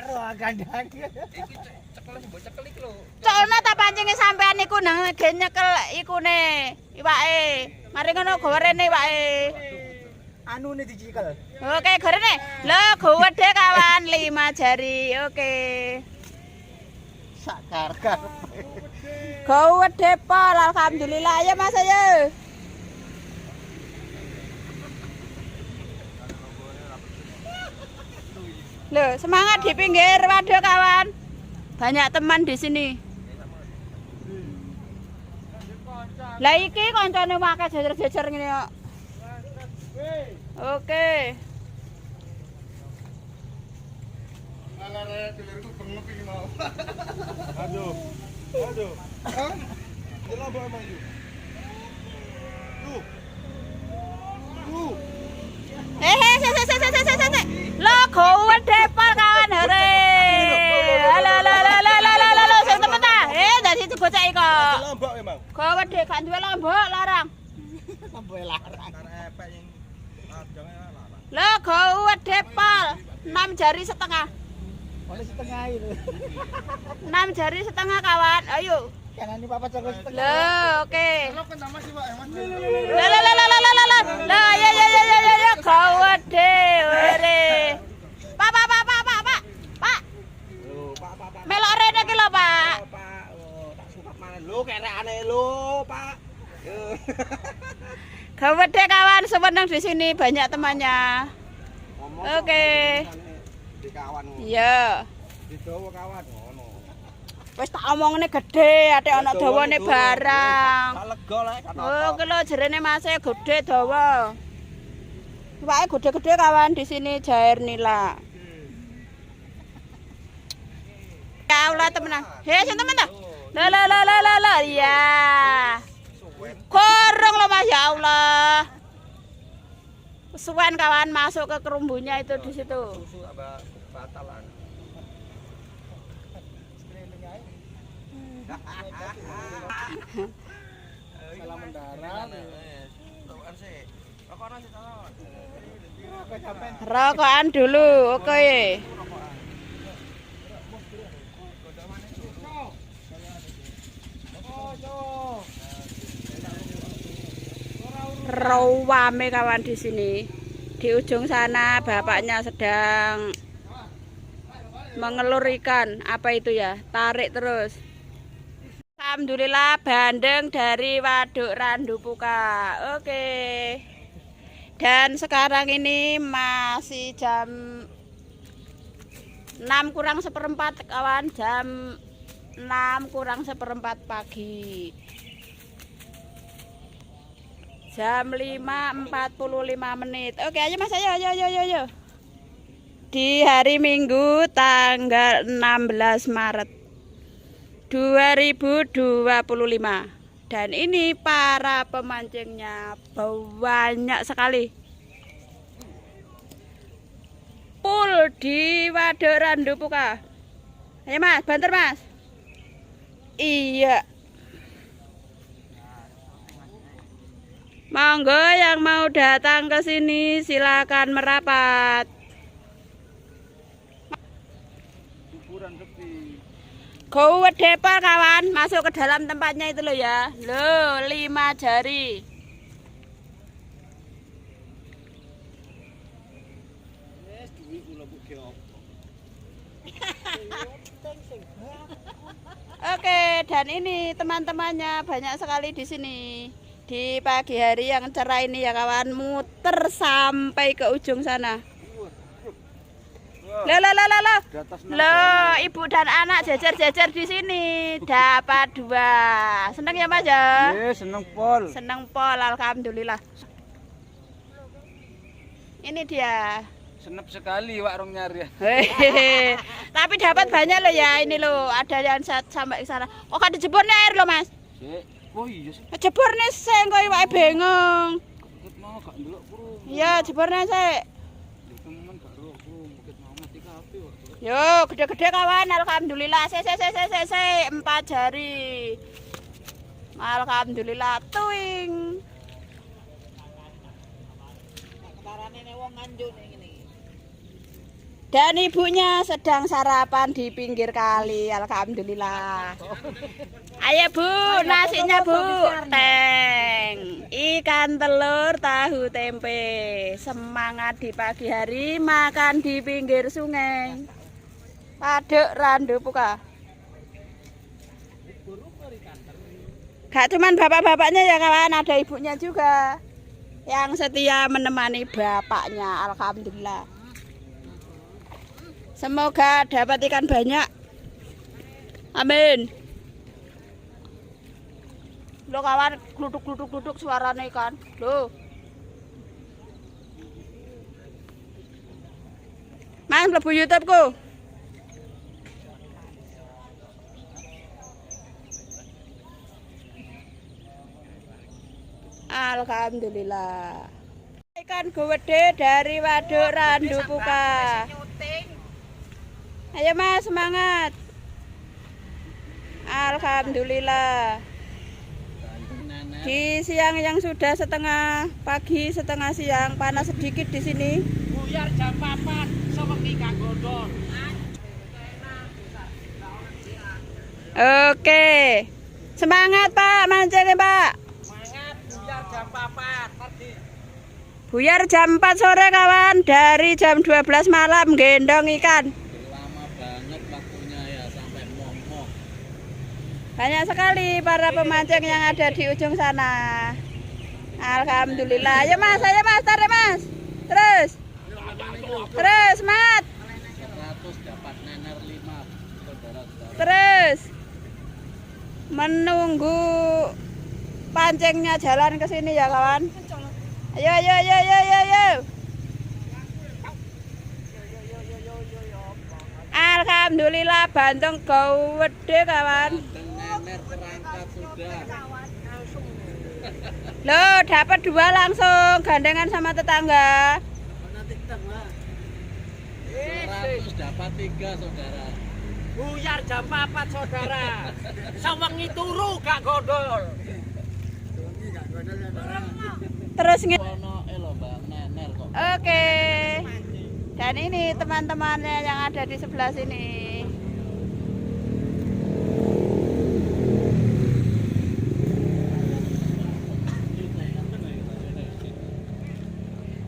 karo gandang. Iki cekel sing mbok cekel iki lho. Colna tak pancinge sampean iku nang gen nyekel ikune iwake. Mari ngono gorene iwake. Anune dicikel. Oke, gorene. Lho, gede kawan 5 jari. Oke. Sakar karepe. Gede pol, alhamdulillah ya Mas ayo. Loh, semangat di pinggir waduh kawan. Banyak teman di sini. Lah iki kancane wae jejer-jejer ngene kok. Oke. Alah rek dulurku bengep iki mau. Aduh. Aduh. Hah? Delok mbok emang yo. Tuh. Tuh. Se. Lo gede pol kawan hore. Halo, sing temen ta? Dadi bocah iki kok. Lombok emang. Gede gak duwe lombok larang. Lombok larang. Karena epek yang ladangnya larang. Lo gede pol 6 jari setengah. Oleh setengah itu. 6 jari setengah kawan. Ayo. Kanane papa cokro setengah. Lo, oke. Kalau kan sama sih, Pak. Mas. Lo, ya. Gede, were. Pak. Loh, Pak. Melok rene iki lho, Pak. Oh, Pak. Oh, tak sumpah mana lho kerekane lho, Pak. Yo. Gede kawan, seneng di sini banyak temannya. Ngomong Oke. Di kawan. Iya. Di dawa kawan ngono. Wis tak omongne gede, ate ana dawane barang. Tak lega lek kata. Oh, ki lho jerene Mas gede dawa. Iwake gede-gede kawan di sini Jair Nila. Ya Allah temenan. He, sing temen ta? Lah. Iya. Korong loh Mas, ya Allah. Suwen kawan masuk ke kerumbunya itu di situ. Susu apa batalan. Salah mendarat. Rokokan sih. Rokokan sih talon. Rokokan dulu, oke. Rawame kawan di sini. Di ujung sana bapaknya sedang mengelur ikan. Apa itu ya? Tarik terus. Alhamdulillah bandeng dari Waduk Randupuka. Oke. Dan sekarang ini masih jam 6 kurang seperempat kawan. Jam 6 kurang seperempat pagi. Jam 5.45 menit. Oke ayo Mas, ayo. Di hari Minggu tanggal 16 Maret 2025. Dan ini para pemancingnya banyak sekali. Full di Waduk Randupuka. Ayo Mas, banter Mas. Iya. Monggo yang mau datang ke sini silakan merapat. Ukuran sepi. Gede pol kawan, masuk ke dalam tempatnya itu loh ya. Loh, 5 jari. Oke, dan ini teman-temannya banyak sekali di sini. Di pagi hari yang cerah ini ya kawan, muter sampai ke ujung sana. Loh, ibu dan anak jejer-jejer di sini dapat 2. Seneng ya Mas ya? Seneng pol. Seneng pol, alhamdulillah. Ini dia. Senep sekali Wak Rong nyari. Hehehe. Tapi dapat banyak loh ya. Ini loh, ada yang sampai ke sana. Oh, kan dijebornya air loh Mas. Oh iya sih. Jebornya sing kowe wae bengong. Bukit mau gak ndelok kurung. Iya, jebornya sik. Temen gak ro kurung bukit mau mati kabeh kok. Yo, gede-gede kawan, alhamdulillah. Se 4 jari. Alhamdulillah tuing. Ketarane wong nganjuk ning ngene. Dan ibunya sedang sarapan di pinggir kali. Alhamdulillah. Ayo Bu, nasinya Bu. Teng. Ikan telur tahu tempe. Semangat di pagi hari makan di pinggir sungai. Paduk Randu Puka. Gak cuman bapak-bapaknya ya kawan, ada ibunya juga yang setia menemani bapaknya. Alhamdulillah. Semoga dapat ikan banyak. Amin. Lo kawan, gluduk suaranya ikan. Lo. Mas, mlebu YouTube ku. Alhamdulillah. Ikan gede dari Waduk Randu Puka. Ayo Mas, semangat. Alhamdulillah. Di siang yang sudah setengah pagi, setengah siang, panas sedikit di sini. Buyar jam 4 sewengi Kang Gondol. Oke. Semangat Pak, mancingnya Pak. Semangat buyar jam 4 tadi. Buyar jam 4 sore kawan, dari jam 12 malam gendong ikan. Lama banget waktunya ya sampai momok. Banyak sekali para pemancing yang ada di ujung sana. Alhamdulillah. Ayo Mas, tarik Mas. Terus, Mat. 100 dapat nener 5 saudara. Terus. Menunggu pancingnya jalan ke sini ya kawan. Ayo. Alhamdulillah bantung gede kawan. Nener terangkat sudah. Loh, dapat 2 langsung gandengan sama tetangga. 100 dapat 3 saudara. Buyar jam 4 saudara. Sewengi turu gak gondol. Terus Ono Mbak nener kok. Oke. Dan ini teman-temannya yang ada di sebelah sini.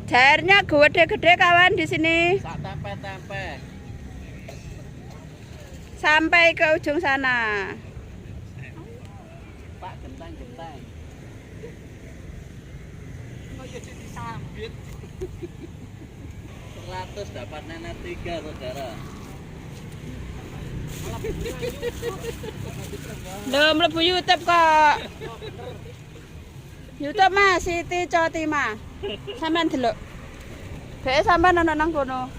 Jairnya gede-gede kawan di sini. Sak tempe-tempe. Sampai ke ujung sana. Pak genteng-genteng. Kaya disambit. 100 dapat nener 3 saudara. Loh, mlebu YouTube kok. YouTube Mas Siti Cotima. Sampeyan delok. Bek sampean ana nang kono.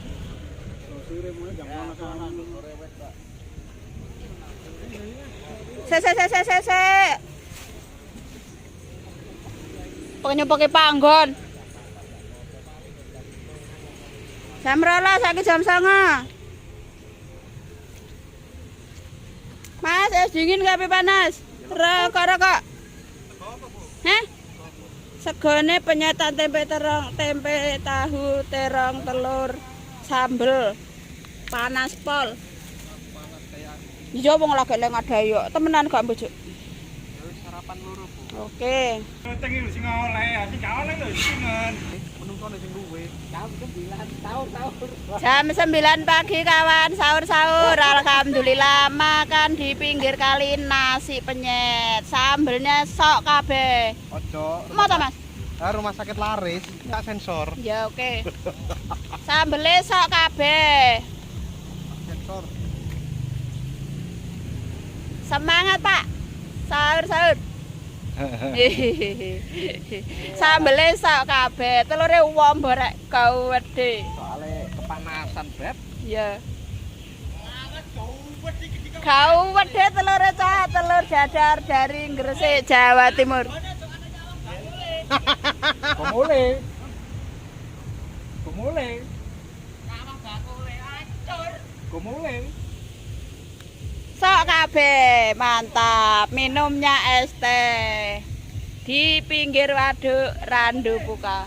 Se. Pokoknya pakai panggon. Jam 12 saiki jam 09.00. Mas, es dingin kape panas? Rokok. Hah? Segone penyetan tempe tahu, terong, telur, sambel. Panas pol. Iya wong lagi leng ada yuk. Temenan gak mbujuk? Sarapan loro, Bu. Oke. Tengi lu sing oleh, sing gak oleh lho singen. Menungkone sing luwe. Jam 9 sahur. Jam 9 pagi kawan, sahur. Alhamdulillah makan di pinggir kali nasi penyet. Sambelnya sok kabeh. Ojo. Mau ta, Mas? Rumah sakit laris, tak sensor. Ya oke. Sambelnya sok kabeh. Sensor. Semangat, Pak. Sahur. Sambelnya sok kabeh. Telure uwom borek gede. Soale kepanasan, Beb. Ya. Gede telure cah, telur dadar dari Gresik, Jawa Timur. Gomule. Gomule. Sok kabeh, mantap. Minumnya es teh di pinggir waduk Randu Puka.